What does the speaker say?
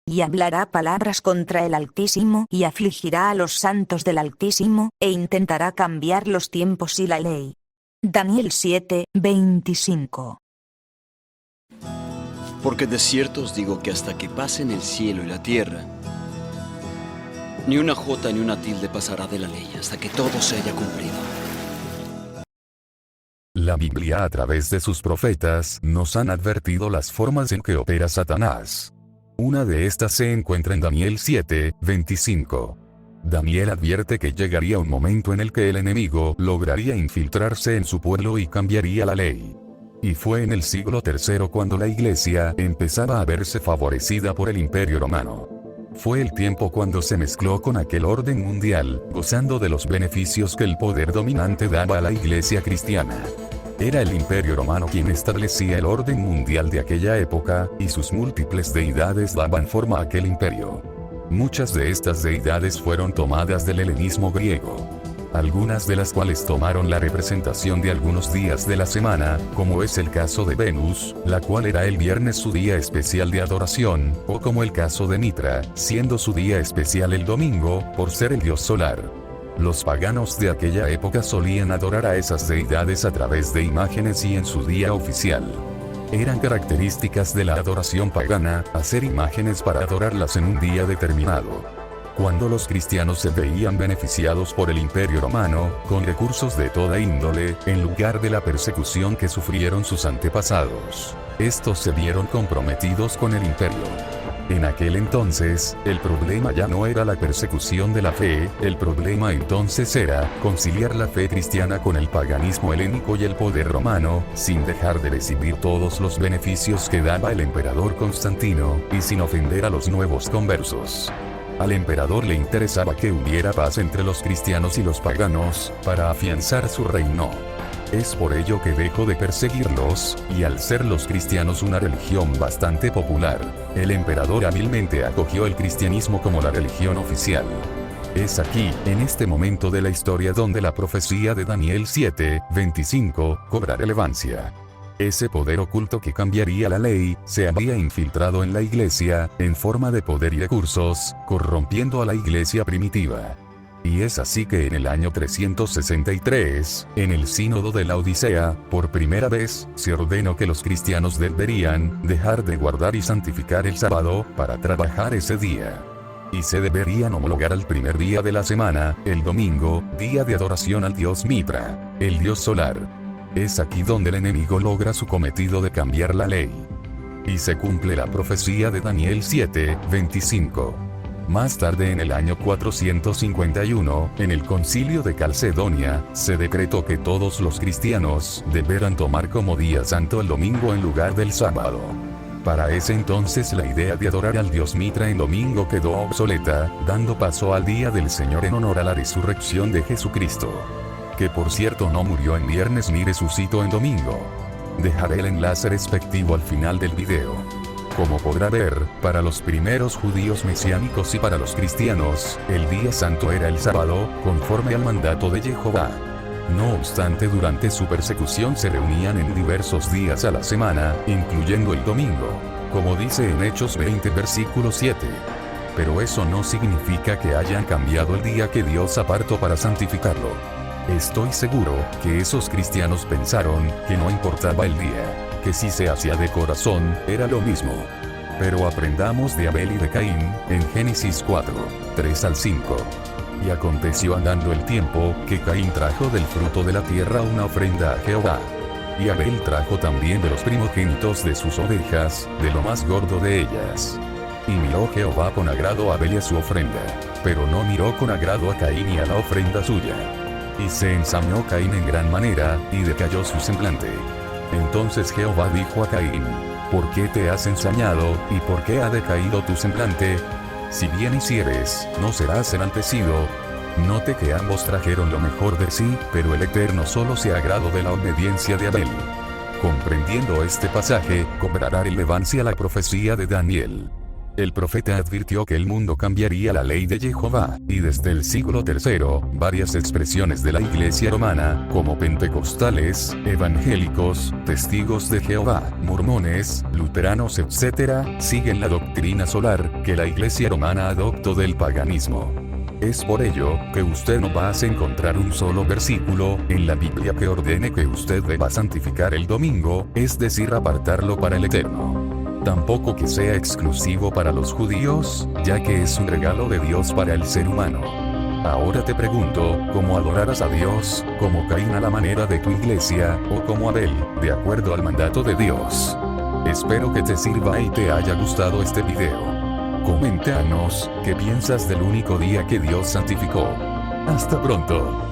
y hablará palabras contra el Altísimo y afligirá a los santos del Altísimo, e intentará cambiar los tiempos y la ley. Daniel 7:25. Porque de cierto os digo que hasta que pasen el cielo y la tierra, ni una jota ni una tilde pasará de la ley hasta que todo se haya cumplido. La Biblia a través de sus profetas nos han advertido las formas en que opera Satanás. Una de estas se encuentra en Daniel 7:25. Daniel advierte que llegaría un momento en el que el enemigo lograría infiltrarse en su pueblo y cambiaría la ley. Y fue en el siglo III cuando la Iglesia empezaba a verse favorecida por el Imperio Romano. Fue el tiempo cuando se mezcló con aquel orden mundial, gozando de los beneficios que el poder dominante daba a la Iglesia cristiana. Era el Imperio Romano quien establecía el orden mundial de aquella época, y sus múltiples deidades daban forma a aquel imperio. Muchas de estas deidades fueron tomadas del helenismo griego, algunas de las cuales tomaron la representación de algunos días de la semana, como es el caso de Venus, la cual era el viernes su día especial de adoración, o como el caso de Mitra, siendo su día especial el domingo, por ser el dios solar. Los paganos de aquella época solían adorar a esas deidades a través de imágenes y en su día oficial. Eran características de la adoración pagana, hacer imágenes para adorarlas en un día determinado. Cuando los cristianos se veían beneficiados por el Imperio Romano, con recursos de toda índole, en lugar de la persecución que sufrieron sus antepasados, estos se vieron comprometidos con el imperio. En aquel entonces, el problema ya no era la persecución de la fe, el problema entonces era conciliar la fe cristiana con el paganismo helénico y el poder romano, sin dejar de recibir todos los beneficios que daba el emperador Constantino, y sin ofender a los nuevos conversos. Al emperador le interesaba que hubiera paz entre los cristianos y los paganos, para afianzar su reino. Es por ello que dejó de perseguirlos, y al ser los cristianos una religión bastante popular, el emperador hábilmente acogió el cristianismo como la religión oficial. Es aquí, en este momento de la historia donde la profecía de Daniel 7:25 cobra relevancia. Ese poder oculto que cambiaría la ley, se había infiltrado en la iglesia, en forma de poder y recursos, corrompiendo a la iglesia primitiva. Y es así que en el año 363, en el sínodo de la Odisea, por primera vez, se ordenó que los cristianos deberían dejar de guardar y santificar el sábado, para trabajar ese día. Y se deberían homologar al primer día de la semana, el domingo, día de adoración al dios Mitra, el dios solar. Es aquí donde el enemigo logra su cometido de cambiar la ley. Y se cumple la profecía de Daniel 7:25. Más tarde en el año 451, en el concilio de Calcedonia, se decretó que todos los cristianos deberán tomar como día santo el domingo en lugar del sábado. Para ese entonces la idea de adorar al dios Mitra en domingo quedó obsoleta, dando paso al día del Señor en honor a la resurrección de Jesucristo. Que por cierto no murió en viernes ni resucitó en domingo. Dejaré el enlace respectivo al final del video. Como podrá ver, para los primeros judíos mesiánicos y para los cristianos, el día santo era el sábado, conforme al mandato de Jehová. No obstante, durante su persecución se reunían en diversos días a la semana, incluyendo el domingo, como dice en Hechos 20 versículo 7. Pero eso no significa que hayan cambiado el día que Dios apartó para santificarlo. Estoy seguro que esos cristianos pensaron que no importaba el día, que si se hacía de corazón, era lo mismo. Pero aprendamos de Abel y de Caín, en Génesis 4, 3 al 5. Y aconteció andando el tiempo, que Caín trajo del fruto de la tierra una ofrenda a Jehová. Y Abel trajo también de los primogénitos de sus ovejas, de lo más gordo de ellas. Y miró Jehová con agrado a Abel y a su ofrenda, pero no miró con agrado a Caín y a la ofrenda suya. Y se ensañó Caín en gran manera, y decayó su semblante. Entonces Jehová dijo a Caín: ¿Por qué te has ensañado, y por qué ha decaído tu semblante? Si bien hicieres, no serás enaltecido. Note que ambos trajeron lo mejor de sí, pero el Eterno solo se agradó de la obediencia de Abel. Comprendiendo este pasaje, cobrará relevancia la profecía de Daniel. El profeta advirtió que el mundo cambiaría la ley de Jehová, y desde el siglo III, varias expresiones de la Iglesia romana, como pentecostales, evangélicos, testigos de Jehová, mormones, luteranos etc., siguen la doctrina solar que la Iglesia romana adoptó del paganismo. Es por ello que usted no va a encontrar un solo versículo en la Biblia que ordene que usted deba santificar el domingo, es decir, apartarlo para el Eterno. Tampoco que sea exclusivo para los judíos, ya que es un regalo de Dios para el ser humano. Ahora te pregunto, ¿cómo adorarás a Dios, como Caín a la manera de tu iglesia, o como Abel, de acuerdo al mandato de Dios? Espero que te sirva y te haya gustado este video. Coméntanos, ¿qué piensas del único día que Dios santificó? Hasta pronto.